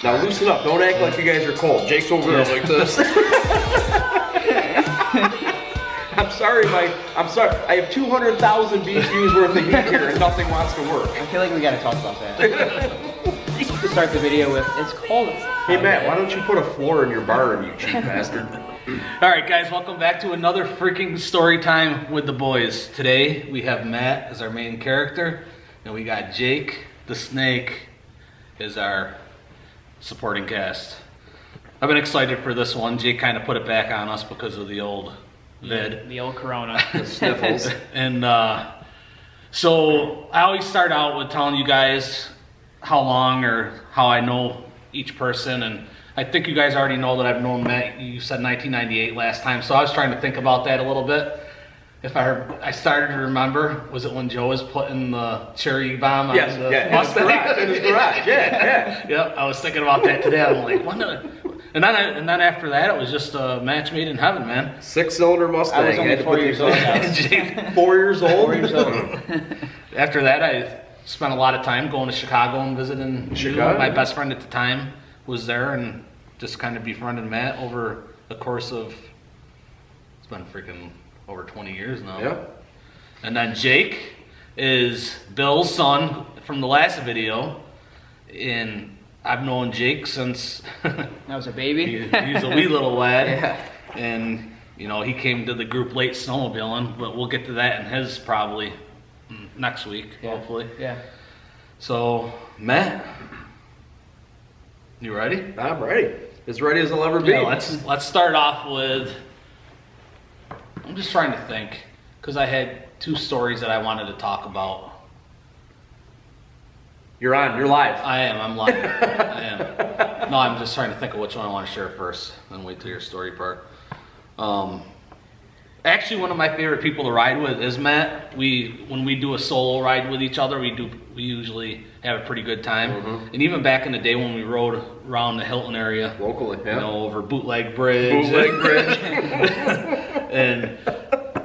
Now loosen up. Don't act like you guys are cold. Jake's over there like this. I'm sorry. I have 200,000 BTUs worth of heat here and nothing wants to work. I feel like we gotta talk about that. To start the video with, it's cold. Hey Matt, why don't you put a floor in your barn, you cheap bastard? Alright guys, welcome back to another freaking story time with the boys. Today we have Matt as our main character, and we got Jake the Snake as our supporting cast. I've been excited for this one. Jake kind of put it back on us because of the old vid. The old corona. The sniffles. And so I always start out with telling you guys how long or how I know each person, and I think you guys already know that I've known Matt. You said 1998 last time, so I was trying to think about that a little bit. If I started to remember, was it when Joe was putting the cherry bomb on the Mustang? In his garage, yeah. Yep, I was thinking about that today. I'm like, when did I... And then after that, it was just a match made in heaven, man. 6-cylinder Mustang. I was only 4 years old. 4 years old? 4 years old. After that, I spent a lot of time going to Chicago and visiting you. My best friend at the time was there, and just kind of befriended Matt over the course of, it's been freaking over 20 years now. Yep. And then Jake is Bill's son from the last video, and I've known Jake since I was a baby. He's a wee little lad. Yeah. And you know, he came to the group late snowmobiling, but we'll get to that in his probably next week, hopefully. Yeah. So, Matt, you ready? I'm ready. As ready as I'll ever be. Yeah, let's start off with, I'm just trying to think, because I had two stories that I wanted to talk about. You're on, you're live. I'm live. I am. No, I'm just trying to think of which one I want to share first, then wait till your story part. Actually, one of my favorite people to ride with is Matt. When we do a solo ride with each other, we usually have a pretty good time. Mm-hmm. And even back in the day when we rode around the Hilton area, locally, you know, over Bootleg Bridge. And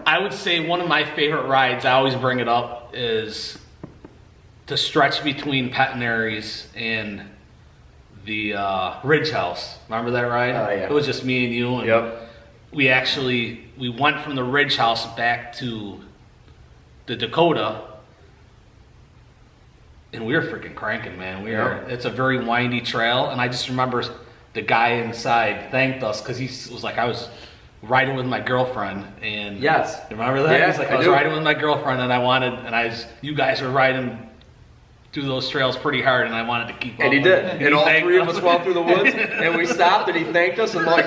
I would say one of my favorite rides, I always bring it up, is the stretch between Petinaries and the Ridge House. Remember that ride? Yeah. It was just me and you. And yep. We went from the Ridge House back to the Dakota, and we were freaking cranking, man. It's a very windy trail, and I just remember the guy inside thanked us because he was like, I was riding with my girlfriend, and yes, remember that? Yeah, He's like, I was riding with my girlfriend, and you guys were riding through those trails pretty hard, and I wanted to keep up. And he did. And all three of us went through the woods, and we stopped, and he thanked us, and like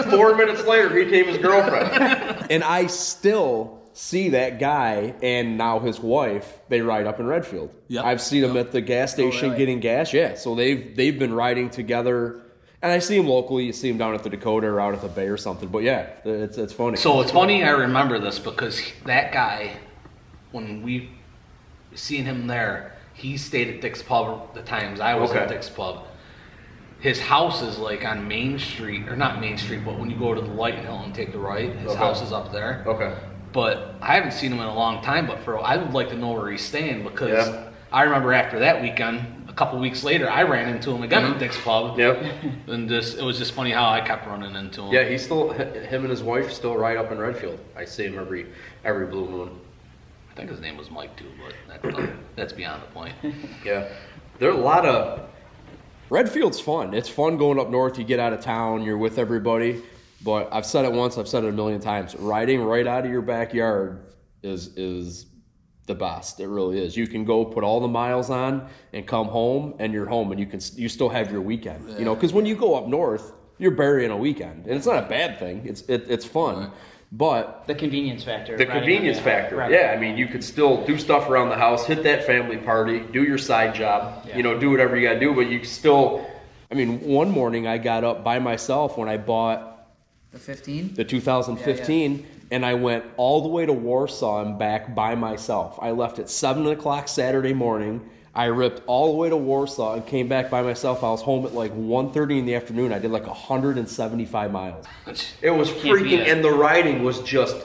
4 minutes later, he became his girlfriend. And I still see that guy and now his wife, they ride up in Redfield. Yep. I've seen them at the gas station getting gas. Yeah, so they've been riding together. And I see them locally. You see them down at the Dakota or out at the Bay or something. But yeah, it's funny. So it's funny I remember this because that guy, when we seen him there, he stayed at Dick's Pub the times I was at Dick's Pub. His house is like on Main Street, or not Main Street, but when you go to the light hill and take the right, his house is up there. Okay. But I haven't seen him in a long time, but I would like to know where he's staying because I remember after that weekend, a couple weeks later, I ran into him again at Dick's Pub. Yep. And it was just funny how I kept running into him. Yeah, him and his wife still ride up in Redfield. I see him every blue moon. I think his name was Mike too, but that's beyond the point. Yeah. There are a lot of... Redfield's fun. It's fun going up north. You get out of town, you're with everybody. But I've said it once, I've said it a million times. Riding right out of your backyard is the best. It really is. You can go put all the miles on and come home, and you're home, and you still have your weekend. Yeah. You know, because when you go up north, you're burying a weekend. And it's not a bad thing. It's fun. Right. But the convenience factor. Yeah, I mean, you could still do stuff around the house, hit that family party, do your side job, you know, do whatever you got to do. But you still, I mean, one morning I got up by myself when I bought the 2015, and I went all the way to Warsaw and back by myself. I left at 7 o'clock Saturday morning. I ripped all the way to Warsaw and came back by myself. I was home at like 1:30 in the afternoon. I did like 175 miles. It was freaking, and the riding was just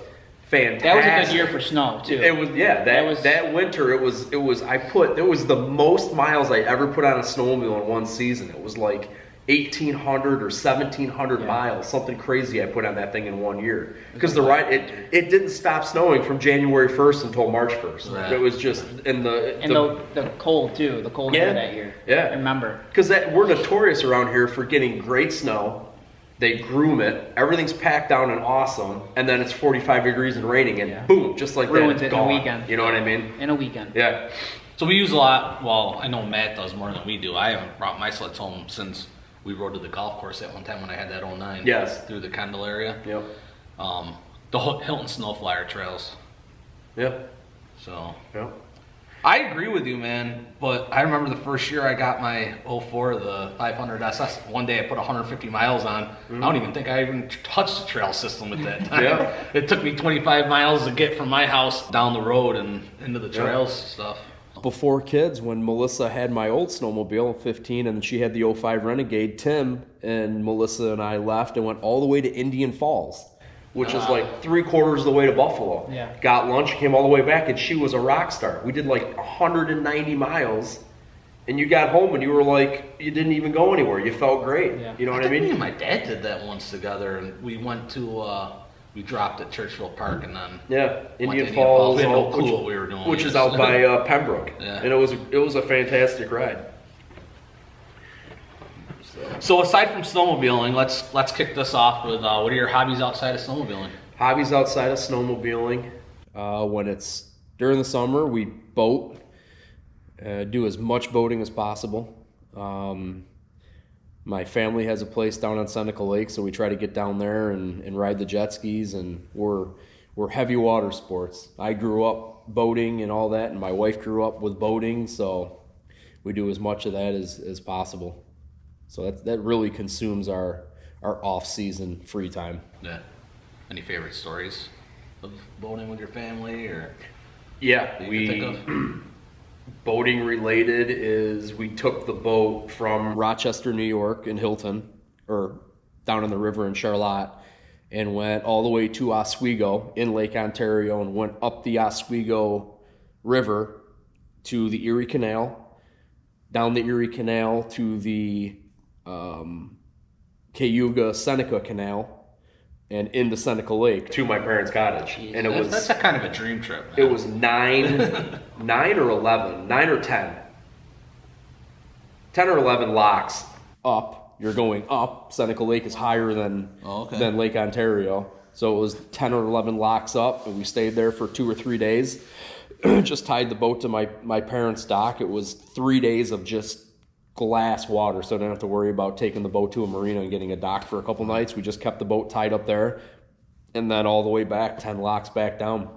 fantastic. That was a good year for snow too. It was, yeah. That winter, it was the most miles I ever put on a snowmobile in one season. It was like 1,800 or 1,700 miles, something crazy I put on that thing in 1 year. Because the ride, it didn't stop snowing from January 1st until March 1st. Right. It was just in the cold too, the cold air that year. Yeah. I remember. Because we're notorious around here for getting great snow. They groom it, everything's packed down and awesome, and then it's 45 degrees and raining, and boom, just like Ruins that, it gone. in a weekend. You know what I mean? In a weekend. Yeah. So we use a lot, well, I know Matt does more than we do. I haven't brought my sleds home since we rode to the golf course at one time when I had that 09. Yes. Through the Kendall area. Yep. The Hilton Snowflyer trails. Yep. So. Yep. I agree with you, man, but I remember the first year I got my 04, the 500 SS. One day I put 150 miles on. I don't even think I even touched the trail system at that time. Yeah. It took me 25 miles to get from my house down the road and into the trails stuff. Before kids, when Melissa had my old snowmobile, 15, and she had the 05 Renegade, Tim and Melissa and I left and went all the way to Indian Falls, which is like 3/4 of the way to Buffalo. Yeah. Got lunch, came all the way back, and she was a rock star. We did like 190 miles, and you got home and you were like, you didn't even go anywhere. You felt great. Yeah. You know what I think me mean? and my dad did that once together, and we went to, we dropped at Churchville Park, and then Yeah, Indian to Falls. We had no clue what we were doing. Which is out by Pembroke. Yeah. And it was a fantastic ride. So aside from snowmobiling, let's kick this off with what are your hobbies outside of snowmobiling? Hobbies outside of snowmobiling. When it's during the summer, we boat, do as much boating as possible. My family has a place down on Seneca Lake, so we try to get down there and ride the jet skis, and we're heavy water sports. I grew up boating and all that, and my wife grew up with boating, so we do as much of that as possible. So that really consumes our off-season free time. Yeah. Any favorite stories of boating with your family, or Yeah, that you can think of? Boating related is we took the boat from Rochester, New York, in Hilton, or down in the river in Charlotte, and went all the way to Oswego in Lake Ontario, and went up the Oswego River to the Erie Canal, down the Erie Canal to the Cayuga Seneca Canal, and into Seneca Lake to my parents' cottage. And That's a kind of a dream trip, man. it was 9 or 11, 9 or 10. 10 or 11 locks up. You're going up. Seneca Lake is higher than Lake Ontario. So it was 10 or 11 locks up, and we stayed there for 2 or 3 days. Just tied the boat to my parents' dock. It was 3 days of just glass water, so I didn't have to worry about taking the boat to a marina and getting a dock for a couple nights. We just kept the boat tied up there, and then all the way back, 10 locks back down.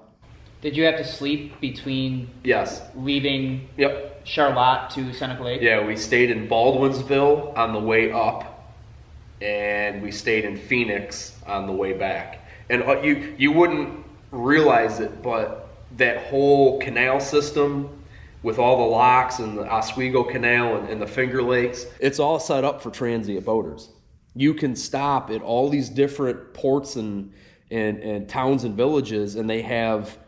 Did you have to sleep between Yes. leaving Yep. Charlotte to Seneca Lake? Yeah, we stayed in Baldwinsville on the way up, and we stayed in Phoenix on the way back. And you wouldn't realize it, but that whole canal system with all the locks and the Oswego Canal and the Finger Lakes, it's all set up for transient boaters. You can stop at all these different ports and towns and villages, and they have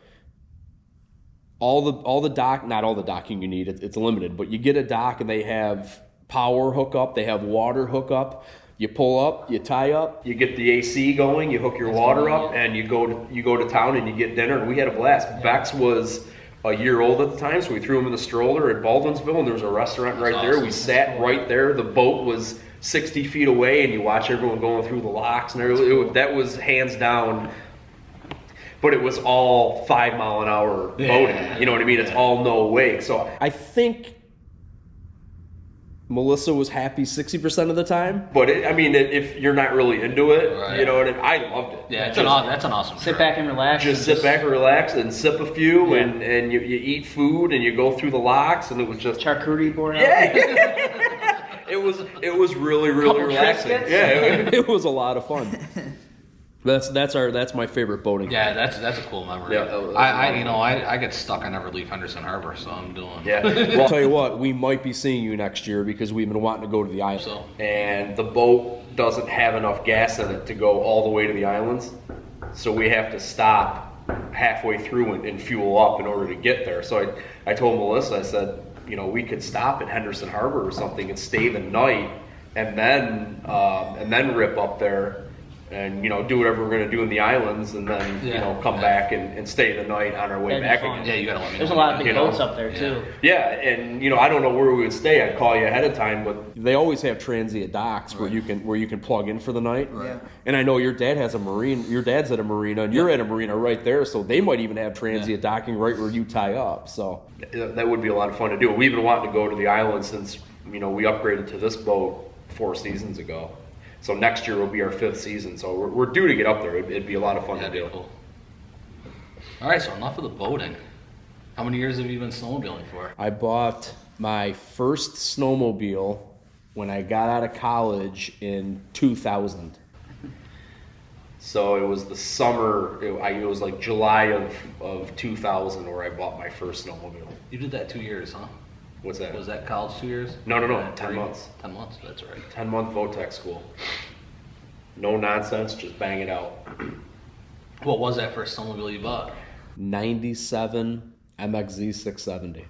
all the dock, not all the docking you need, it's limited, but you get a dock and they have power hookup, they have water hookup. You pull up, you tie up, you get the AC going, you hook your water up, and you go to town and you get dinner. And we had a blast. Bex was a year old at the time, so we threw him in the stroller at Baldwinsville, and there was a restaurant right there. Awesome. We sat right there. The boat was 60 feet away, and you watch everyone going through the locks, and everything. That was hands down. But it was all 5 mile an hour boating. You know what I mean? It's all no wake. So I think Melissa was happy 60% of the time. But if you're not really into it, right. You know what I mean? I loved it. Yeah, that's an awesome Sit trip. back and relax. Just sit back and relax and sip a few, and you eat food and you go through the locks, and it was just charcuterie board out. yeah. It was really Couple relaxing. Triscuits? Yeah, it was a lot of fun. That's my favorite boating. Yeah, that's a cool memory. Yeah, I get stuck. I never leave Henderson Harbor, so I'm doing. Yeah. Well, I'll tell you what, we might be seeing you next year because we've been wanting to go to the island. So. And the boat doesn't have enough gas in it to go all the way to the islands. So we have to stop halfway through and fuel up in order to get there. So I told Melissa, I said, we could stop at Henderson Harbor or something and stay the night and then rip up there and, do whatever we're going to do in the islands, and then, come back and stay the night on our way That'd be back fun. again. Yeah, you gotta let me know. There's a lot of big boats up there too. Yeah, and I don't know where we would stay. I'd call you ahead of time, but they always have transient docks where you can plug in for the night. Right. Yeah. And I know your dad has a marine. Your dad's at a marina, and you're at a marina right there, so they might even have transient docking right where you tie up. So that would be a lot of fun to do. We've been wanting to go to the island since we upgraded to this boat 4 seasons ago. So next year will be our 5th season. So we're due to get up there. It'd be a lot of fun to do. Cool. All right, so enough of the boating. How many years have you been snowmobiling for? I bought my first snowmobile when I got out of college in 2000. So it was the summer, it was like July of 2000 where I bought my first snowmobile. You did that 2 years, huh? What's that? Was that college 2 years? No, 10 months. 10 months, that's right. 10-month Votech school. No nonsense, just bang it out. What was that first snowmobile you bought? 97 MXZ 670.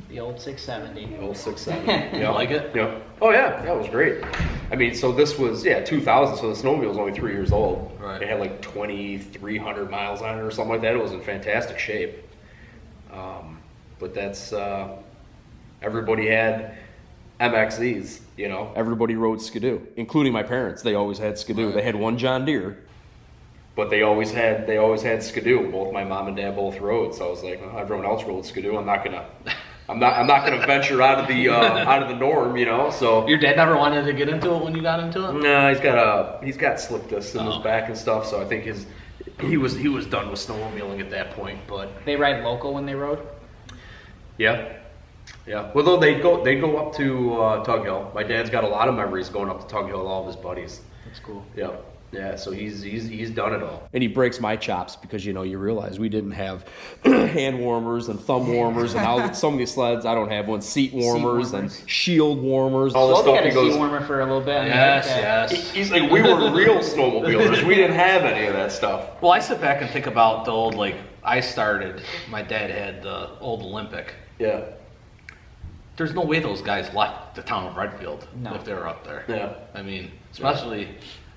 The old 670. Old 670. Yeah. Like it? Yeah. Oh yeah, that was great. I mean, so this was 2000. So the snowmobile was only 3 years old. Right. It had like 2,300 miles on it or something like that. It was in fantastic shape. But that's everybody had MXZs. Everybody rode Skidoo, including my parents. They always had Skidoo. Right. They had one John Deere, but they always had Skidoo. Both my mom and dad both rode. So I was like, well, everyone else rode Skidoo. I'm not gonna venture out of the norm. So Your dad never wanted to get into it when you got into it? no, he's got slip discs in his back and stuff. So I think he was done with snowmobiling at that point. But They ride local when they rode? yeah. Well, though they go up to Tug Hill. My dad's got a lot of memories going up to Tug Hill with all of his buddies. That's cool. Yeah. So he's done it all. And he breaks my chops because you realize we didn't have hand warmers and thumb warmers and how some of these sleds I don't have one, seat warmers and shield warmers. All the So stuff got he a goes. seat warmer for a little bit. Yes. He's like, we were real snowmobilers. We didn't have any of that stuff. Well, I sit back and think about the old, I started, my dad had the old Olympic. Yeah. There's no way those guys left the town of Redfield No. if they were up there. Yeah. I mean, especially,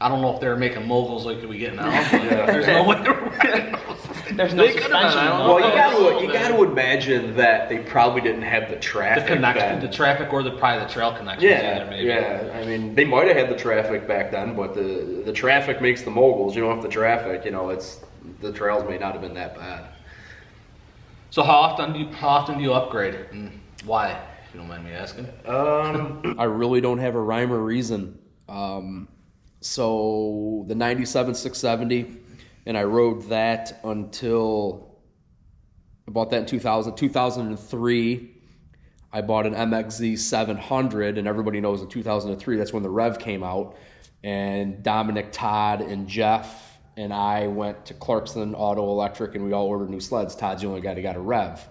I don't know if they were making moguls like we get now, but Yeah. there's no way they were riding those. There's no They could've been, suspension. I don't know. Well, you got to imagine that they probably didn't have the The traffic. connection, then. the traffic, or probably the trail connections either, maybe. Yeah. I mean, they might have had the traffic back then, but the traffic makes the moguls. You don't have the traffic. The trails may not have been that bad. So how often do you upgrade, and why? If you don't mind me asking. I really don't have a rhyme or reason. So the 97 670, and I rode that until I bought that in 2000. 2003, I bought an MXZ 700, and everybody knows in 2003 that's when the Rev came out. And Dominic, Todd, and Jeff and I went to Clarkson Auto Electric, and we all ordered new sleds. Todd's the only guy that got a Rev.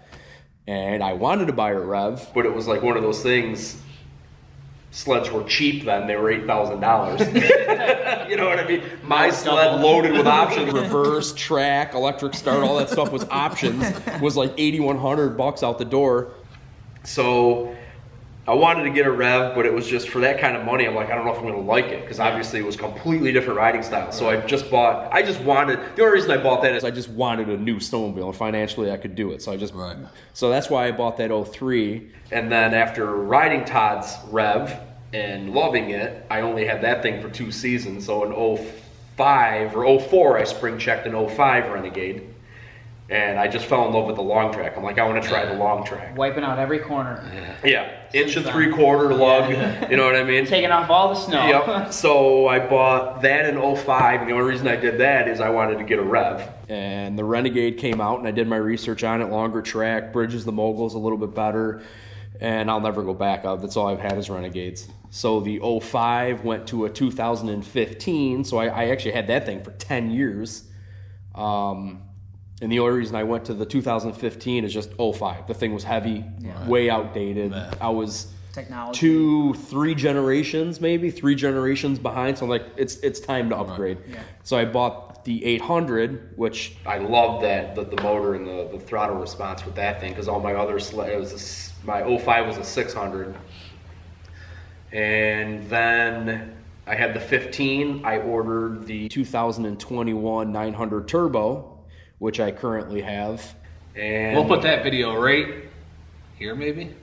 And I wanted to buy a Rev, but it was like one of those things. Sleds were cheap then; they were $8,000. You know what I mean? My sled, loaded with options, reverse, track, electric start, all that stuff was options. Was like $8,100 out the door. So I wanted to get a Rev, but it was just for that kind of money. I'm like, I don't know if I'm going to like it because obviously it was completely different riding style. So the only reason I bought that is I just wanted a new snowmobile, and financially I could do it. So that's why I bought that 03. And then after riding Todd's Rev and loving it, I only had that thing for 2 seasons. So in 05 or 04, I spring checked an 05 Renegade. And I just fell in love with the long track. I'm like, I want to try the long track. Wiping out every corner. Yeah, 1 3/4 lug. You know what I mean? Taking off all the snow. Yep. So I bought that in 05. And the only reason I did that is I wanted to get a Rev. And the Renegade came out, and I did my research on it. Longer track, bridges the moguls a little bit better. And I'll never go back. That's all I've had is Renegades. So the 05 went to a 2015. So I actually had that thing for 10 years. And the only reason I went to the 2015 is just 05. The thing was heavy, way outdated. I was Technology. 3 generations behind. So I'm like, it's time to upgrade. Yeah. So I bought the 800, which I loved the motor and the throttle response with that thing because all my other my 05 was a 600. And then I had the 15. I ordered the 2021 900 Turbo, which I currently have. And We'll put that video right here, maybe.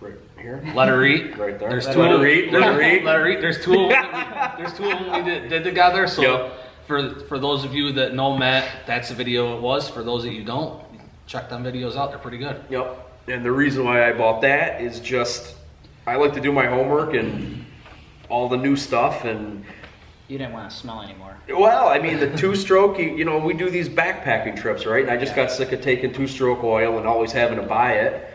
right here. Let her eat. Right there. There's Let two. her eat. Let her eat. Let her eat. There's two. There's two of them we did together. So Yep. for those of you that know Matt, that's the video it was. For those of you who don't, check them videos out. They're pretty good. Yep. And the reason why I bought that is just I like to do my homework and all the new stuff. And You didn't want to smell anymore. well, I mean, the two-stroke, you know, we do these backpacking trips, right? And I just got sick of taking two-stroke oil and always having to buy it.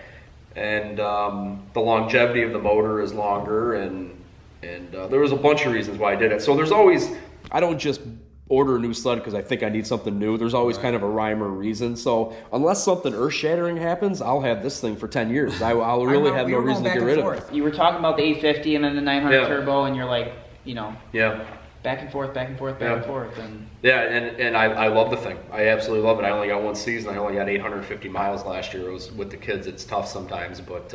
And the longevity of the motor is longer, and there was a bunch of reasons why I did it. So there's always, I don't just order a new sled because I think I need something new. There's always kind of a rhyme or reason. So unless something earth-shattering happens, I'll have this thing for 10 years. I'll really have no reason to get rid of it. You were talking about the 850 and then the 900 Yeah. Turbo, and you're like, you know, Yeah. back and forth, back and forth, back and forth. And Yeah, and I love the thing. I absolutely love it. I only got one season. I only got 850 miles last year. It was with the kids. It's tough sometimes, but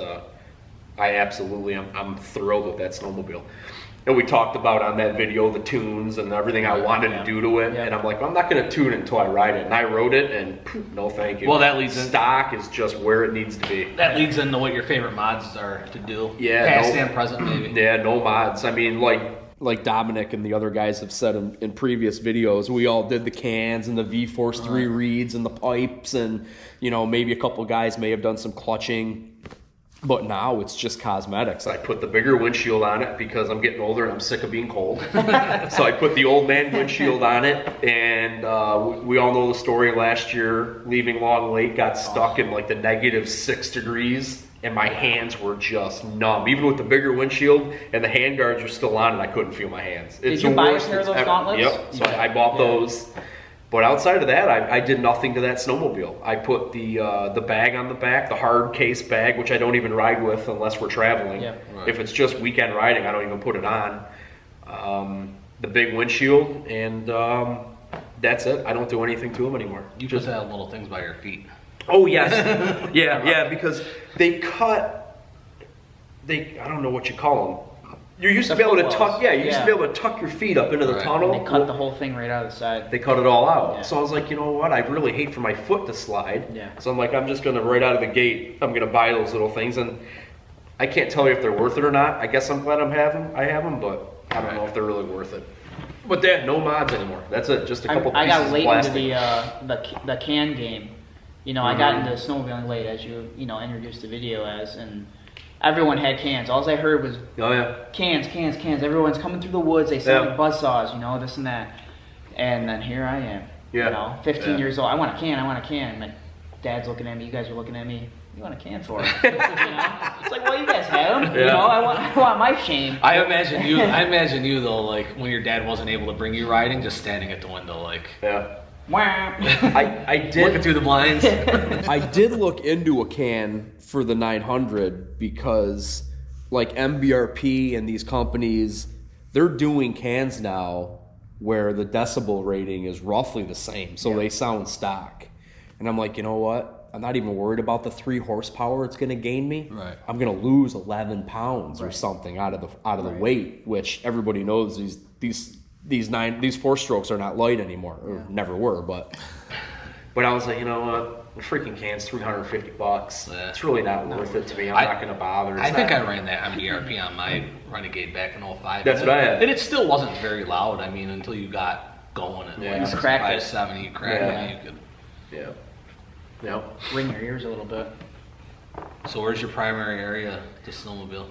I absolutely I'm thrilled with that snowmobile. And we talked about on that video the tunes and everything I wanted to do to it. Yeah. And I'm like, well, I'm not going to tune it until I ride it. And I rode it, and poof, no thank you. Well, that leads in- stock is just where it needs to be. That leads into what your favorite mods are to do. Yeah, Past no- and present, maybe. Yeah, no mods. I mean, like Dominic and the other guys have said in previous videos, we all did the cans and the V-Force 3 reeds and the pipes, and you know, maybe a couple guys may have done some clutching, but now it's just cosmetics. I put the bigger windshield on it because I'm getting older and I'm sick of being cold. So I put the old man windshield on it, and we all know the story last year, leaving Long Lake, got stuck in like the -6 degrees. And my hands were just numb. Even with the bigger windshield and the hand guards were still on, and I couldn't feel my hands. Did you buy a pair of those gauntlets? Yep. So I bought those. But outside of that, I did nothing to that snowmobile. I put the bag on the back, the hard case bag, which I don't even ride with unless we're traveling. Yeah. Right. If it's just weekend riding, I don't even put it on. The big windshield, and that's it. I don't do anything to them anymore. You just have little things by your feet. Oh yes, yeah, because they cut. I don't know what you call them. You used to be able to tuck. Yeah, you used to be able to tuck your feet up into the Right. tunnel. they cut the whole thing right out of the side. They cut it all out. Yeah. So I was like, you know what? I really hate for my foot to slide. Yeah. So I'm like, I'm just gonna right out of the gate. I'm gonna buy those little things, and I can't tell you if they're worth it or not. I guess I'm glad I have them, but I don't know if they're really worth it. But they have no mods anymore. That's it. Just a couple I pieces got of late plastic. into the can game. You know, I got into snowmobiling late, as you introduced the video as, and everyone had cans. All I heard was Oh yeah. cans. Everyone's coming through the woods. They sound Yeah. like buzzsaws, you know, this and that. And then here I am, Yeah. you know, 15 Yeah. years old. I want a can. My dad's looking at me. You guys are looking at me. You want a can for it? You know? It's like, well, you guys had them. You Yeah. know, I want my shame. I imagine you though, like when your dad wasn't able to bring you riding, just standing at the window, like Yeah. Wah. I did. looking through the blinds. I did look into a can for the 900 because, like MBRP and these companies, they're doing cans now where the decibel rating is roughly the same, so they sound stock. And I'm like, you know what? I'm not even worried about the 3 horsepower it's going to gain me. Right. I'm going to lose 11 pounds or something out of the weight, which everybody knows these 4-strokes are not light anymore, or never were, but I was like, you know what, the freaking can's $350. Yeah. It's really not worth it to me. I'm not going to bother. I think I ran that MDRP on my Renegade back in 05. That's what I had. And it still wasn't very loud. I mean, until you got going at Yeah. like You cracked 65, it. 70, you cracked Yeah. it. You could. Yeah. Ring your ears a little bit. So where's your primary area to snowmobile?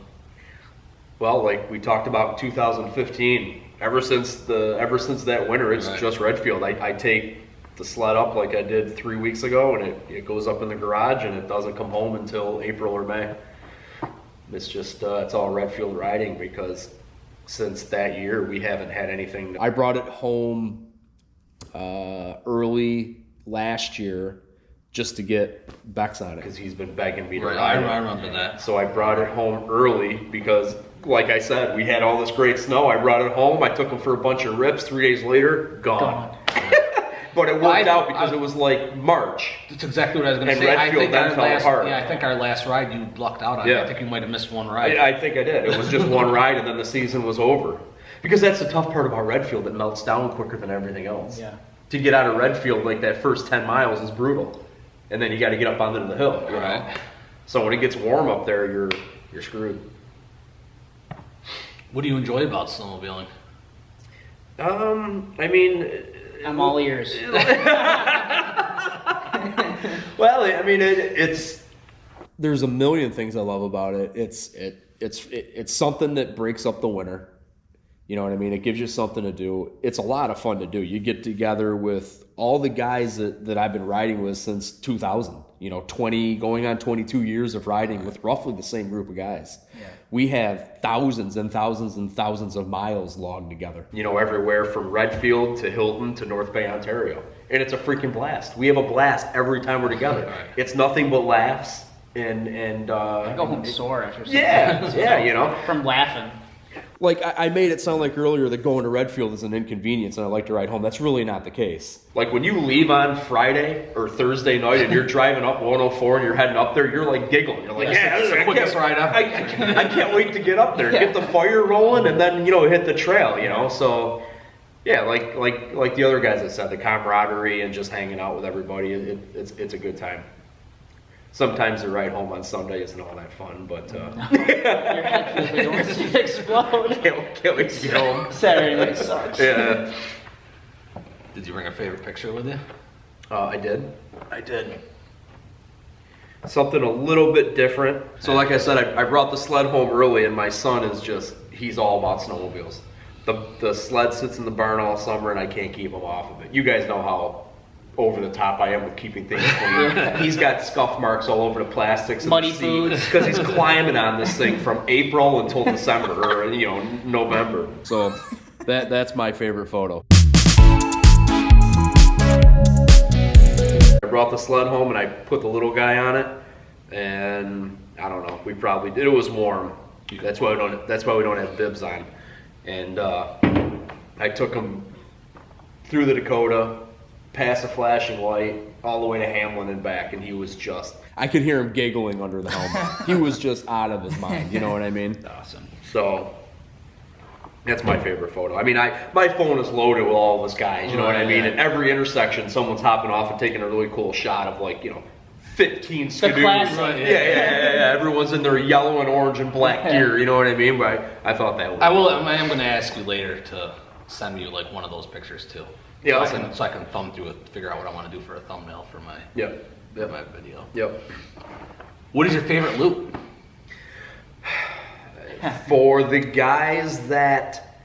Well, like we talked about in 2015, ever since that winter, it's Right. just Redfield. I take the sled up like I did 3 weeks ago, and it goes up in the garage, and it doesn't come home until April or May. It's just it's all Redfield riding, because since that year we haven't had anything. I brought it home early last year just to get Bex on it because he's been begging me to Right, ride it. I remember that. So I brought it home early because, like I said, we had all this great snow. I brought it home. I took him for a bunch of rips. 3 days later, gone. But it worked out because it was like March. That's exactly what I was going to And say. Redfield then fell apart. Yeah, I think our last ride you lucked out on. Yeah. I think you might have missed one ride. I think I did. It was just one ride, and then the season was over. Because that's the tough part about Redfield. It melts down quicker than everything else. Yeah. To get out of Redfield, like that first 10 miles is brutal. And then you got to get up onto the hill. You know? Right. So when it gets warm up there, you're screwed. What do you enjoy about snowmobiling? I mean, I'm all ears. well, I mean, it's there's a million things I love about it. It's something that breaks up the winter. You know what I mean? It gives you something to do. It's a lot of fun to do. You get together with all the guys that I've been riding with since 2000. You know, 20 going on 22 years of riding with roughly the same group of guys. Yeah. We have thousands and thousands and thousands of miles logged together. You know, everywhere from Redfield to Hilton to North Bay, Ontario. And it's a freaking blast. We have a blast every time we're together. It's nothing but laughs and I go home sore after something. yeah, you know. From laughing. Like, I made it sound like earlier that going to Redfield is an inconvenience and I like to ride home. That's really not the case. Like, when you leave on Friday or Thursday night and you're driving up 104 and you're heading up there, you're like giggling. You're like, yeah, this is the quickest ride ever. I can't wait to get up there, get the fire rolling, and then, you know, hit the trail, you know? So, yeah, like the other guys that said, the camaraderie and just hanging out with everybody, it's a good time. Sometimes the ride home on Sunday isn't all that fun, but Your head feels like it's going to explode. can't wait to get home. Saturday night sucks. Yeah. Did you bring a favorite picture with you? I did. Something a little bit different. So like I said, I brought the sled home early, and my son is he's all about snowmobiles. The sled sits in the barn all summer, and I can't keep him off of it. You guys know how over the top I am with keeping things clean. He's got scuff marks all over the plastics. Muddy boots. Because he's climbing on this thing from April until December, or, you know, November. So that's my favorite photo. I brought the sled home and I put the little guy on it, and I don't know, we probably did. It was warm. That's why we don't have bibs on. And I took him through the Dakota, past a flashing light, all the way to Hamlin and back, and he was just, I could hear him giggling under the helmet. He was just out of his mind, you know what I mean? Awesome. So that's my favorite photo. I mean, my phone is loaded with all of us guys, you know what I mean? At every intersection, someone's hopping off and taking a really cool shot of, like, you know, 15 skidoos. classic. Yeah. Everyone's in their yellow and orange and black gear, you know what I mean? But I thought that was I am going to ask you later to send me like one of those pictures too. Yeah, so I can thumb through it, figure out what I want to do for a thumbnail for my my video. Yep. What is your favorite loop? For the guys that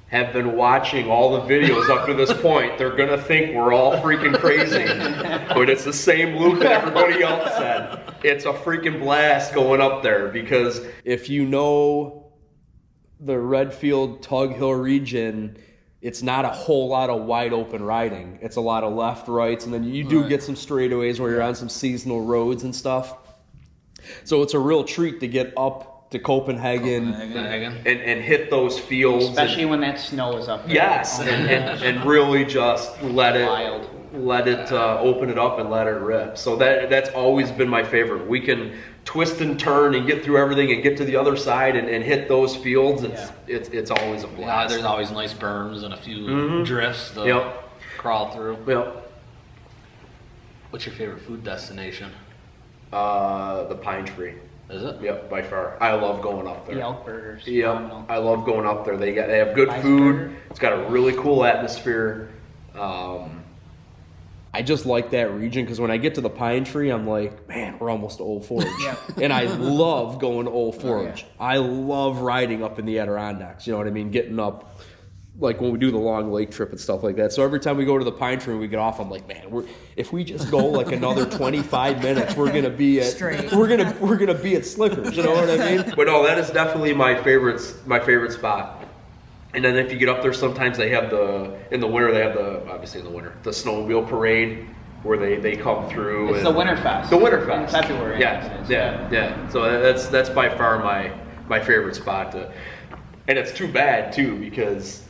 have been watching all the videos up to this point, they're gonna think we're all freaking crazy. But it's the same loop that everybody else said. It's a freaking blast going up there, because if you know the Redfield Tug Hill region, it's not a whole lot of wide open riding. It's a lot of left, rights, and then you do get some straightaways where you're on some seasonal roads and stuff. So it's a real treat to get up to Copenhagen. And hit those fields. Especially when that snow is up there. Yes, and really just let it open it up and let it rip. So that's always been my favorite. We can twist and turn and get through everything and get to the other side and hit those fields. It's always a blast. Yeah, there's always nice berms and a few drifts to crawl through. Yep. What's your favorite food destination? The Pine Tree. Is it? Yep, by far. I love going up there. The elk burgers. Yep, I love going up there. They have good food. Burger. It's got a really cool atmosphere. I just like that region because when I get to the Pine Tree, I'm like, man, we're almost to Old Forge. And I love going to Old Forge. I love riding up in the Adirondacks, you know what I mean? Getting up, like when we do the long lake trip and stuff like that. So every time we go to the Pine Tree and we get off, I'm like, man, if we just go like another 25 minutes, we're gonna be at we're gonna be at Slickers, you know what I mean? But no, that is definitely my favorite spot. And then if you get up there, sometimes they have in the winter, the snowmobile parade where they come through. It's the Winterfest. The Winterfest. In February. Yeah. So that's by far my favorite spot. And it's too bad, too, because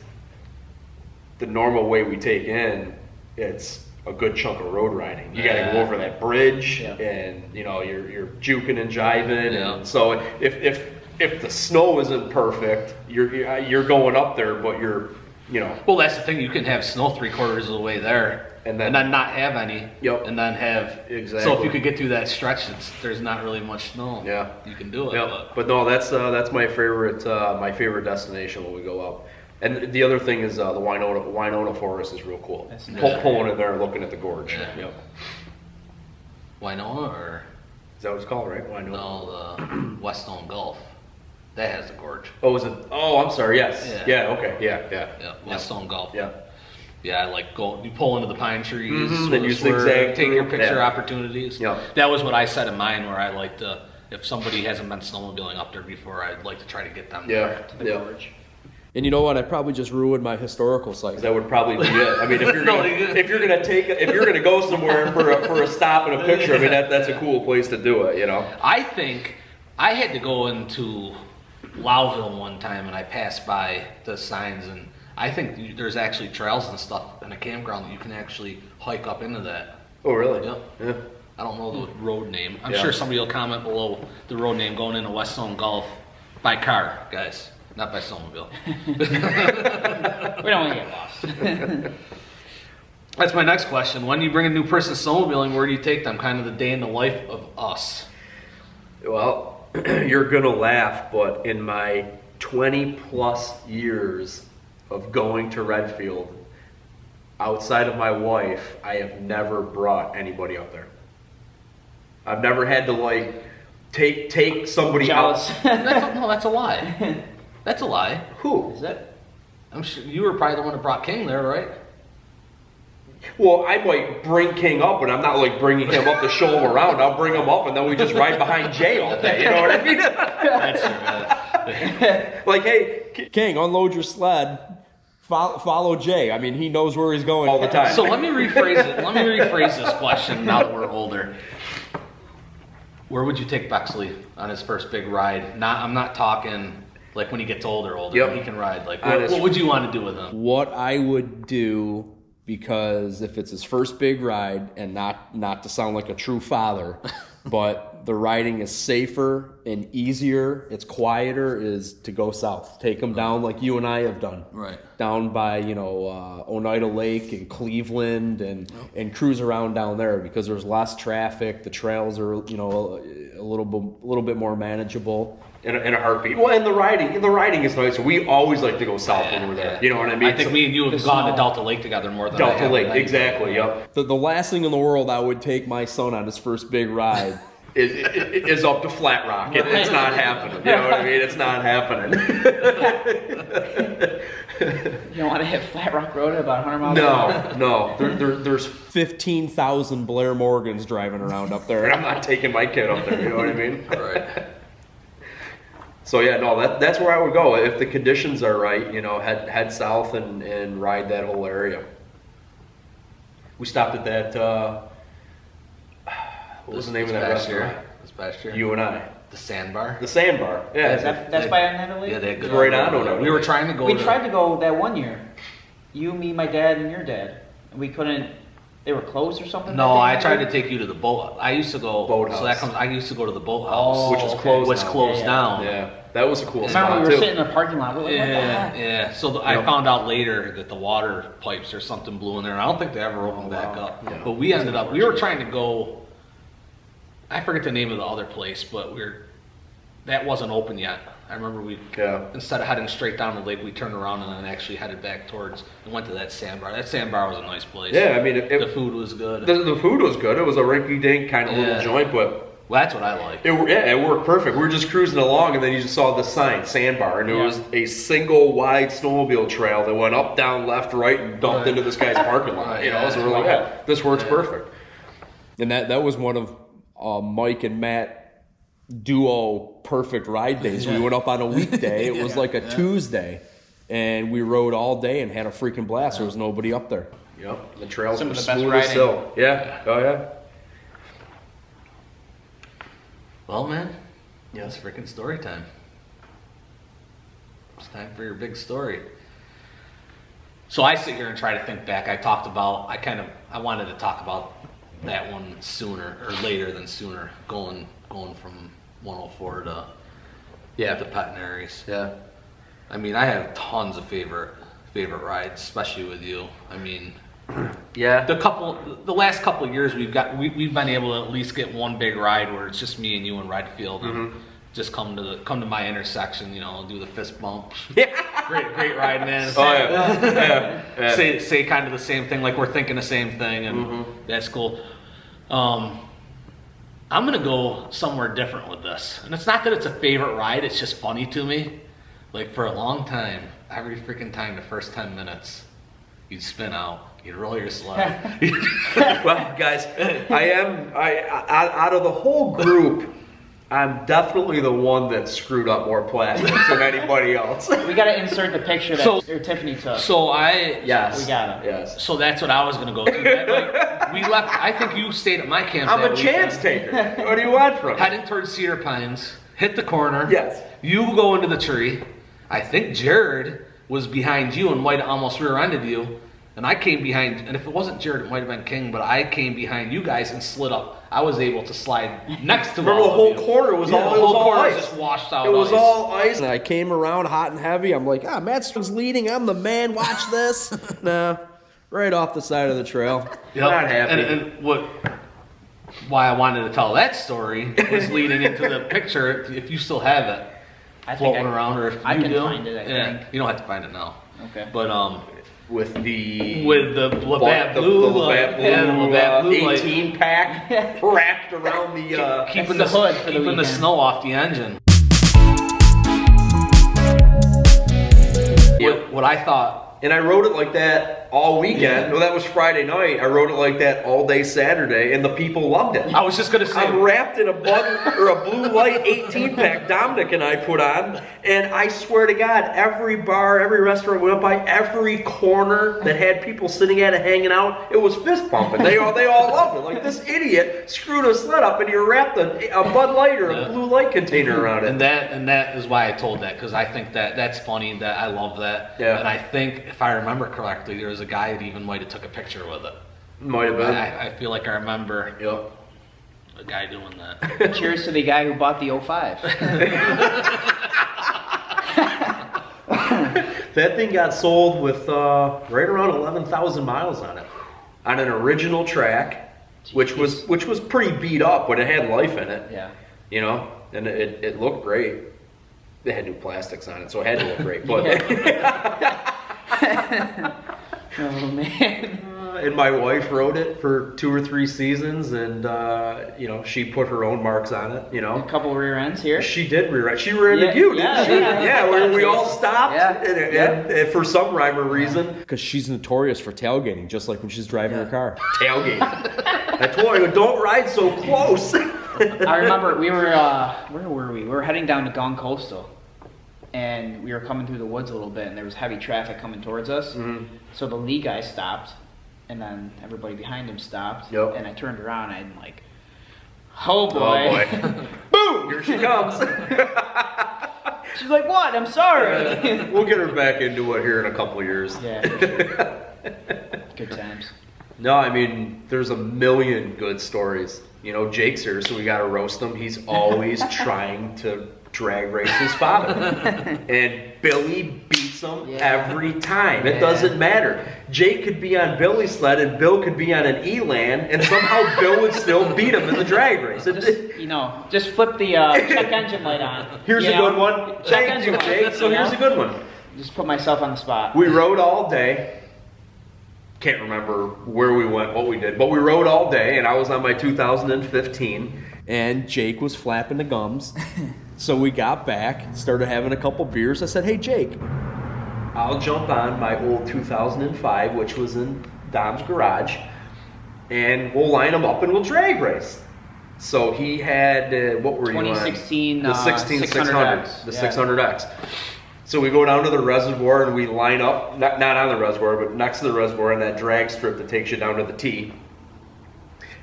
the normal way we take in, it's a good chunk of road riding. You got to go over that bridge, and you know you're juking and jiving, and so if the snow isn't perfect, you're going up there, but you're, you know. Well, that's the thing. You can have snow 3/4 of the way there, and then not have any. Yep. And then have exactly. So if you could get through that stretch, there's not really much snow. Yeah. You can do it. Yeah. But no, that's my favorite destination when we go up. And the other thing is the Winona Forest is real cool. That's nice. Pulling in there and looking at the gorge. Yeah. Yep. Winona, or Is that what it's called, right? Winona. no, the Westone Gulf. That has the gorge. Oh, is it? Oh, I'm sorry. Yes. Yeah. Okay. Yeah. Yeah, Westone Gulf. Yeah. Yeah, like you pull into the pine trees, then you swerve, zigzag take your through. picture Yeah. opportunities. Yeah. That was what I said in mine, where I like to, if somebody hasn't been snowmobiling up there before, I'd like to try to get them there Yeah. To the gorge. And you know what? I probably just ruined my historical site. That would probably be it. I mean, if you're gonna go somewhere for a stop and a picture, I mean that's a cool place to do it. You know. I think I had to go into Lowville one time, and I passed by the signs, and I think there's actually trails and stuff in a campground that you can actually hike up into that. Oh, really? Yep. Yeah. I don't know the road name. I'm Yeah. sure somebody will comment below the road name going into Westone Gulf by car, guys, not by snowmobile. We don't want to get lost. That's my next question. When you bring a new person snowmobiling, where do you take them? Kind of the day in the life of us. Well, you're gonna laugh, but in my 20 plus years of going to Redfield, outside of my wife, I have never brought anybody up there. I've never had to like take somebody Jealous. out. That's a lie. That's a lie. Who? Is that? I'm sure you were probably the one that brought King there, right? Well, I might bring King up, but I'm not like bringing him up to show him around. I'll bring him up, and then we just ride behind Jay all day. You know what I mean? That's true. Like, hey, King, unload your sled. Follow Jay. I mean, he knows where he's going all the time. So let me rephrase it. Let me rephrase this question now that we're older. Where would you take Bexley on his first big ride? I'm not talking like when he gets older. Yep. He can ride. Like, what would you want to do with him? What I would do, because if it's his first big ride, and not to sound like a true father, but the riding is safer and easier, it's quieter, is to go south. Take him down like you and I have done. Right. Down by, Oneida Lake and Cleveland and cruise around down there, because there's less traffic. The trails are, a little bit more manageable. In a heartbeat. Well, and the riding is nice. We always like to go south when we're there. You know what I mean? I think me and you have gone to Delta Lake together more than Delta I have Lake, with exactly. Yep. The last thing in the world I would take my son on his first big ride is up to Flat Rock. It's not happening. You know what I mean? It's not happening. You don't want to hit Flat Rock Road at about 100 miles an hour? No. There's 15,000 Blair Morgans driving around up there, and I'm not taking my kid up there. You know what I mean? Right. So yeah, no, that's where I would go if the conditions are right. Head south and ride that whole area. We stopped at that. What was the name of that restaurant? This past year. You and I. The Sandbar. The Sandbar. Yeah. That's by Oneida Lake? Yeah, they had good. Right on Oneida. We were trying to go. We tried to go that one year. You, me, my dad, and your dad. And we couldn't. They were closed or something? No, I tried to take you to the boat. I used to go. Boathouse. So I used to go to the boathouse, which is closed. Which now. closed down. Yeah, that was a cool Remember, spot we were too. sitting in the parking lot. We're like, what the heck? Yeah. So I found out later that the water pipes or something blew in there, and I don't think they ever opened back up. Yeah. But we ended up. We were trying to go. I forget the name of the other place, but that wasn't open yet. I remember instead of heading straight down the lake, we turned around and then actually headed back towards and went to that Sandbar. That Sandbar was a nice place. Yeah, I mean, the food was good. The food was good. It was a rinky-dink kind of little joint, but well, that's what I like. it worked perfect. We were just cruising along, and then you just saw the sign, Sandbar, and it was a single wide snowmobile trail that went up, down, left, right, and dumped into this guy's parking lot. So we're like, this works perfect. And that was one of Mike and Matt duo perfect ride days. We went up on a weekday. It was like a Tuesday, and we rode all day and had a freaking blast. There was nobody up there. Yep, the trails Some were of the best smooth as riding. silk. Yeah, oh yeah. Well, man, it's freaking story time. It's time for your big story. So I sit here and try to think back. I I wanted to talk about that one sooner or later than sooner, going from 104 to the Petinaries. Yeah. I mean, I have tons of favorite rides, especially with you. I mean, Yeah. the last couple of years we've been able to at least get one big ride where it's just me and you and Redfield, and just come to my intersection, do the fist bump. Yeah. Great ride, man. Oh yeah. Say kind of the same thing, like we're thinking the same thing, and that's cool. I'm gonna go somewhere different with this, and it's not that it's a favorite ride. It's just funny to me. Like for a long time, every freaking time, the first 10 minutes, you'd spin out, you'd roll your sled. Well, guys, out of the whole group, I'm definitely the one that screwed up more plastics than anybody else. We gotta insert the picture that Tiffany took. Yes. We got him. Yes. So that's what I was gonna go to. Like, we left. I think you stayed at my camp. I'm that a chance weekend. taker. What do you want from me? Heading towards Cedar Pines, hit the corner. Yes. You go into the tree. I think Jared was behind you and might have almost rear-ended you. And I came behind, and if it wasn't Jared, it might have been King, but I came behind you guys and slid up. I was able to slide next to Remember all the whole of you. corner was all the whole corner ice. was just washed out. It was ice. all ice. And I came around hot and heavy. I'm like, Matt String's leading. I'm the man. Watch this. Nah, right off the side of the trail. Yep. Not happy. And why I wanted to tell that story was leading into the picture. If you still have it floating around, or if I you can do, find it. I think. You don't have to find it now. Okay. But with the Labatt Blue, Labatt Blue, yeah, the Labatt Blue 18 pack wrapped around the keeping the hood for the keeping the weekend. snow off the engine. Yep. What I thought. And I rode it like that all weekend. Yeah. Well, that was Friday night. I rode it like that all day Saturday, and the people loved it. I was just gonna say. I'm wrapped in a blue light 18 pack Dominic and I put on, and I swear to God, every bar, every restaurant we went by, every corner that had people sitting at it hanging out, it was fist pumping. They all loved it. Like, this idiot screwed a sled up, and you wrapped a Bud Light or a blue light container around it. And that is why I told that, because I think that's funny. That I love that. Yeah. And I think, if I remember correctly, there was a guy that even might have took a picture with it. Might have been. I feel like I remember Yep. a guy doing that. Cheers to the guy who bought the 05. That thing got sold with right around 11,000 miles on it, on an original track, which was pretty beat up, but it had life in it. Yeah. And it looked great. They had new plastics on it, so it had to look great. But Oh man. and my wife rode it for 2 or 3 seasons, and she put her own marks on it. A couple rear ends here. She did rear-end. She rear-ended you, didn't she? Yeah, where we all stopped, Yeah. and for some rhyme or reason. Because she's notorious for tailgating, just like when she's driving her car. Tailgating. I told her, don't ride so close. I remember we were where were we? We were heading down to Gong Coastal, and we were coming through the woods a little bit, and there was heavy traffic coming towards us. Mhm. So the lead guy stopped, and then everybody behind him stopped. Yep. And I turned around, and I'm like, "Oh boy!" Boom! Here she comes. She's like, "What? I'm sorry." We'll get her back into it here in a couple of years. Yeah. For sure. Good times. No, I mean, there's a million good stories. Jake's here, so we got to roast him. He's always trying to drag race his father. And Billy beats him every time. It doesn't matter. Jake could be on Billy's sled, and Bill could be on an Elan, and somehow Bill would still beat him in the drag race. Just flip the check engine light on. Here's a good one. Check Thank engine you, light. Jake. So here's a good one. Just put myself on the spot. We rode all day. Can't remember where we went, what we did, but we rode all day, and I was on my 2015, and Jake was flapping the gums. So we got back, started having a couple beers. I said, "Hey, Jake, I'll jump on my old 2005, which was in Dom's garage, and we'll line them up and we'll drag race." So he had, what were you on? 2016, The 16600, 600X. the 600X. So we go down to the reservoir and we line up, not on the reservoir, but next to the reservoir on that drag strip that takes you down to the T.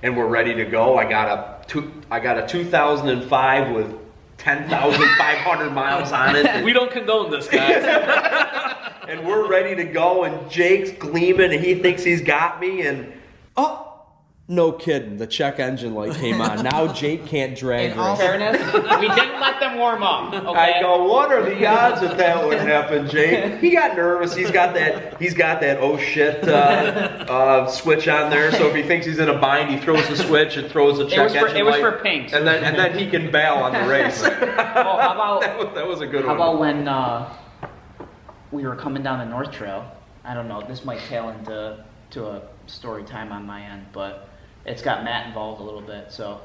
And we're ready to go. I got a 2005 with 10,500 miles on it. We don't condone this, guys. And we're ready to go, and Jake's gleaming, and he thinks he's got me, and Oh, no kidding. The check engine light came on. Now Jake can't drag In all race. fairness, we didn't let them warm up. Okay? I go, what are the odds that would happen, Jake? He got nervous. He's got that oh shit switch on there. So if he thinks he's in a bind, he throws the switch and throws the check engine light. It was for pinks. And then he can bail on the race. Well, how about that was a good how one. about when we were coming down the North Trail? I don't know. This might tail into a story time on my end, but it's got Matt involved a little bit. So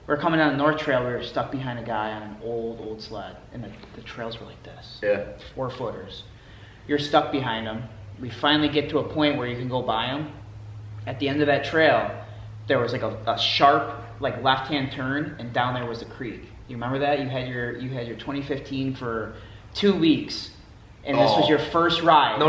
we're coming down the North Trail. We were stuck behind a guy on an old sled, and the trails were like this. Yeah. 4-footers. You're stuck behind them. We finally get to a point where you can go by them. At the end of that trail, there was like a sharp like left-hand turn, and down there was a creek. You remember that? You had your 2015 for 2 weeks. And this was your first ride. No.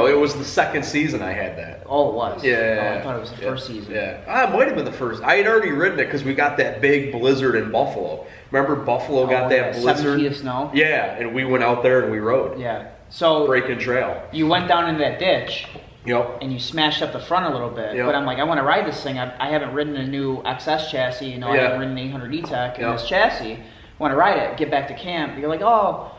It was the second season I had that. Oh, it was? Yeah. Oh, I thought it was the first season. Yeah. It might have been the first. I had already ridden it because we got that big blizzard in Buffalo. Remember Buffalo got that blizzard? 7 feet of snow? Yeah, and we went out there and we rode. Yeah. So breaking trail. You went down into that ditch. Yep. And you smashed up the front a little bit. Yep. But I'm like, I want to ride this thing. I haven't ridden a new XS chassis. I haven't ridden an 800 E-Tech in this chassis. I want to ride it. Get back to camp. You're like, oh,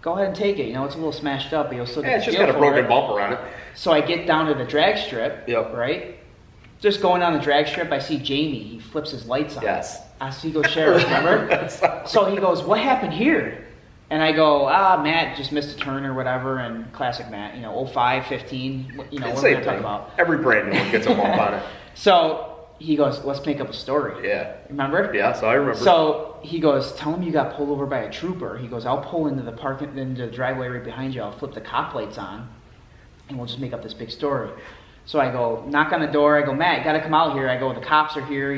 go ahead and take it. It's a little smashed up, but you'll still get it's just got a broken bumper on it. So I get down to the drag strip, Yep. right? Just going down the drag strip, I see Jamie. He flips his lights on. Yes. I see he goes, Sheriff, remember? So he goes, what happened here? And I go, Matt just missed a turn or whatever, and classic Matt, 05, 15, what are we going to talk about? Every brand new one gets a bump on it. So he goes, let's make up a story. Yeah. Remember? Yeah, so I remember. So he goes, tell him you got pulled over by a trooper. He goes, I'll pull into the driveway right behind you. I'll flip the cop lights on, and we'll just make up this big story. So I go, knock on the door. I go, Matt, you got to come out here. I go, the cops are here,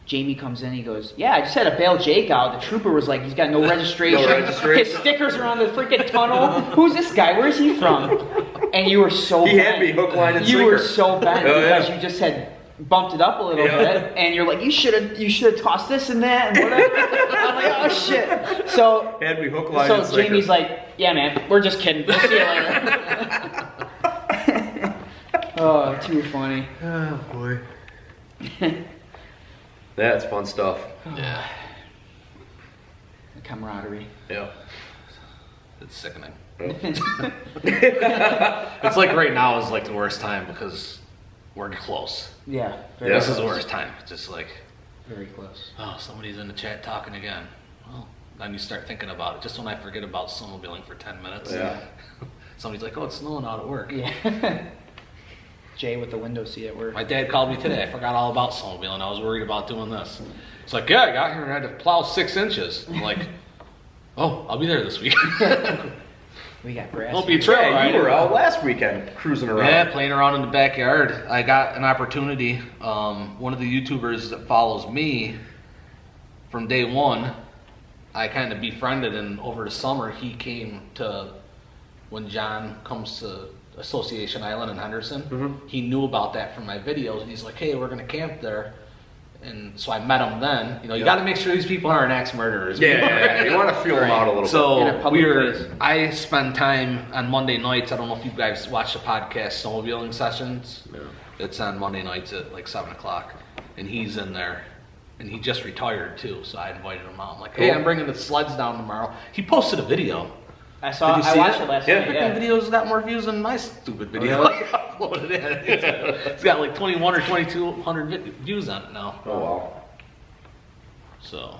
Jamie comes in. He goes, yeah, I just had to bail Jake out. The trooper was like, he's got no registration. His stickers are on the freaking tunnel. Who's this guy? Where's he from? And you were so He bent. had me hook, line, and sinker. You were so bent because yeah. you just had bumped it up a little bit, and you're like, you should have tossed this and that and whatever. I'm like, oh shit. So had me hook, line, and sinker. Jamie's like, yeah, man, we're just kidding. We'll see you later. Oh, too funny. Oh boy. That's fun stuff. Yeah. The camaraderie. Yeah. It's sickening. Yep. It's like right now is like the worst time because we're close. Yeah. This is the worst time. It's just like, very close. oh, somebody's in the chat talking again. Well, then you start thinking about it. Just when I forget about snowmobiling for 10 minutes. Yeah. Somebody's like, oh, it's snowing out at work. Yeah. Jay with the window seat at work. My dad called me today. I forgot all about snowmobiling. I was worried about doing this. It's like, yeah, I got here and I had to plow 6 inches. I'm like, oh, I'll be there this week. We got grass. Won't be a trail Yeah, ride. you were out last weekend cruising around. Yeah, playing around in the backyard. I got an opportunity. One of the YouTubers that follows me from day one, I kind of befriended, and over the summer he came to, when John comes to Association Island in Henderson, he knew about that from my videos, and he's like, hey, we're going to camp there. And so I met him then. You got to make sure these people aren't axe murderers. Yeah, you want to feel them out a little bit. So I spend time on Monday nights. I don't know if you guys watch the podcast Snowmobiling Sessions. Yeah. It's on Monday nights at like 7 o'clock. And he's in there. And he just retired too. So I invited him out. I'm like, hey, I'm bringing the sleds down tomorrow. He posted a video. I watched it last night. The video's got more views than my stupid video. I uploaded it. It's got like 21 or 2200 views on it now. Oh wow. So.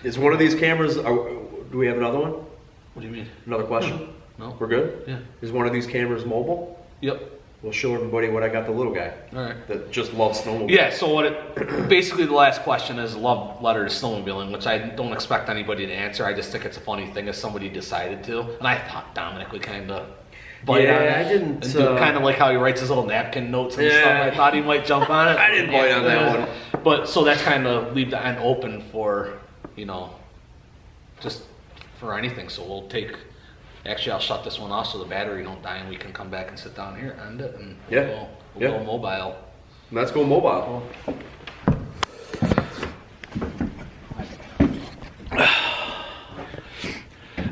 Is one of these cameras? Do we have another one? What do you mean? Another question? No. We're good. Yeah. Is one of these cameras mobile? Yep. We'll show everybody what I got the little guy. All right. That just loves snowmobiling. Yeah, so basically the last question is love letter to snowmobiling, which I don't expect anybody to answer. I just think it's a funny thing if somebody decided to. And I thought Dominic would kind of bite on it. I didn't. And do kind of like how he writes his little napkin notes and stuff. I thought he might jump on it. I didn't bite on that one. But so that's kind of leave the end open for, just for anything. So we'll take... Actually, I'll shut this one off so the battery don't die, and we can come back and sit down here, end it, and we'll go mobile. Let's go mobile.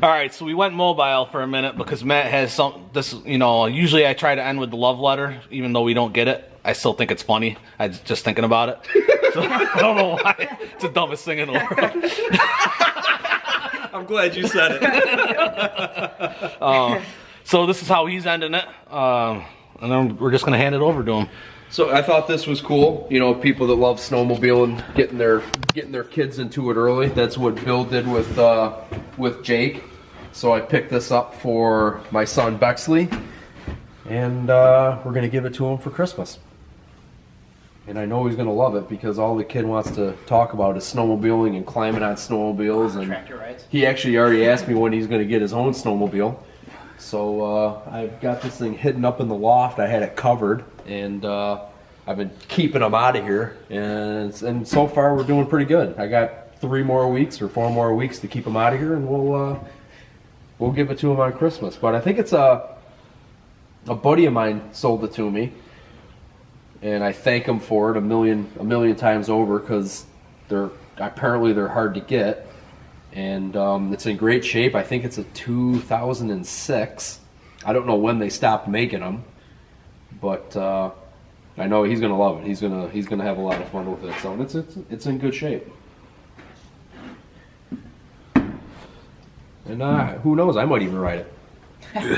All right, so we went mobile for a minute because Matt has usually I try to end with the love letter, even though we don't get it. I still think it's funny. I just thinking about it. So, I don't know why. It's the dumbest thing in the world. I'm glad you said it. So this is how he's ending it. And then we're just going to hand it over to him. So I thought this was cool. You know, people that love snowmobiling, getting their kids into it early. That's what Bill did with Jake. So I picked this up for my son Bexley, and we're gonna give it to him for Christmas. And I know he's gonna love it because all the kid wants to talk about is snowmobiling and climbing on snowmobiles. And Tractor rides. he actually already asked me when he's gonna get his own snowmobile. So I've got this thing hidden up in the loft. I had it covered, and I've been keeping him out of here. And so far we're doing pretty good. I got 3 more weeks or 4 more weeks to keep him out of here, and we'll give it to him on Christmas. But I think it's a buddy of mine sold it to me, and I thank him for it a million times over because they're hard to get. And it's in great shape. I think it's a 2006. I don't know when they stopped making them, but I know he's gonna love it. He's gonna have a lot of fun with it. So it's in good shape. And who knows? I might even ride it.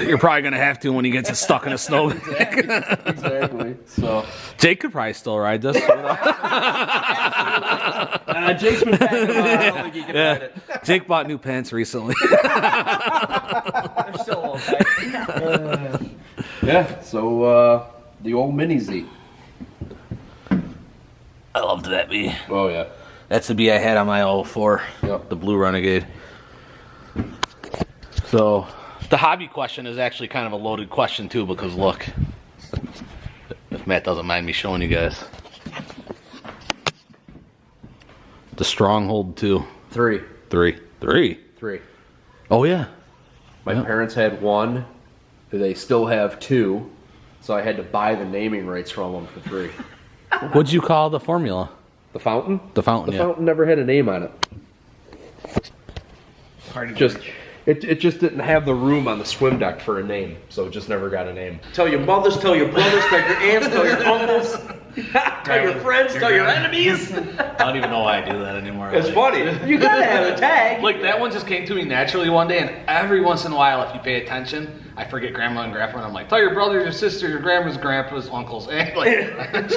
You're probably going to have to when he gets stuck in a snow. Exactly. So Jake could probably still ride this. Jake's been packing on. I don't think he can ride it. Jake bought new pants recently. They're still a little tight. Yeah. So the old Mini Z. I loved that bee. Oh yeah. That's the bee I had on my Ep.4, Yep. the Blue Renegade. So the hobby question is actually kind of a loaded question too, because look, if Matt doesn't mind me showing you guys, the Stronghold 2. 3. Oh yeah. My parents had 1. They still have 2. So I had to buy the naming rights from them for 3. What'd you call the formula? The fountain? The fountain. The fountain never had a name on it. Just it just didn't have the room on the swim deck for a name, so it just never got a name. Tell your mothers, tell your brothers, tell your aunts, tell your uncles, tell your friends, tell your enemies. I don't even know why I do that anymore. It's funny. You gotta have a tag. Like that one just came to me naturally one day, and every once in a while, if you pay attention, I forget grandma and grandpa, and I'm like, tell your brothers, your sisters, your grandmas, grandpas, uncles, and like.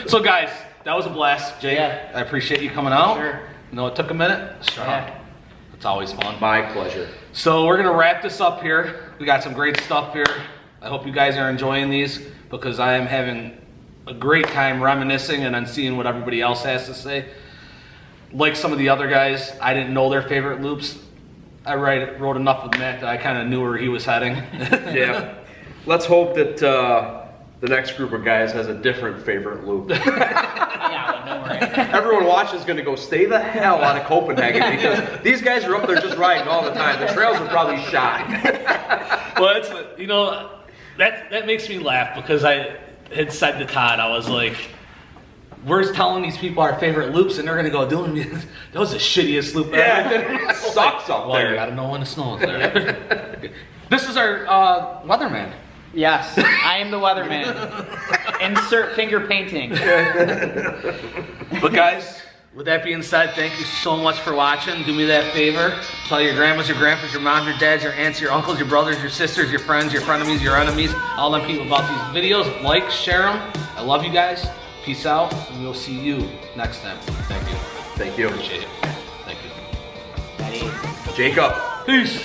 So guys, that was a blast, Jake. Yeah. I appreciate you coming out. Sure. You know, it took a minute. Strong. Yeah. It's always fun. My pleasure. So we're gonna wrap this up here. We got some great stuff here. I hope you guys are enjoying these because I am having a great time reminiscing and then seeing what everybody else has to say. Like some of the other guys, I didn't know their favorite loops. I wrote enough with Matt that I kind of knew where he was heading. Yeah. Let's hope that the next group of guys has a different favorite loop. Yeah, don't worry. Everyone watching is going to go stay the hell out of Copenhagen because these guys are up there just riding all the time. The trails are probably shot. Well, it's, you know, that makes me laugh because I had said to Todd, I was like, we're telling these people our favorite loops and they're going to go doing that was the shittiest loop ever. Yeah, it sucks up Well, there. you got to know when the snow is there. This is our weatherman. Yes, I am the weatherman. Insert finger painting. But guys, with that being said, thank you so much for watching. Do me that favor. Tell your grandmas, your grandpas, your moms, your dads, your aunts, your uncles, your brothers, your sisters, your friends, your frenemies, your enemies, all them people about these videos. Like, share them. I love you guys. Peace out, and we'll see you next time. Thank you. Thank you. Appreciate it. Thank you. Jacob. Peace.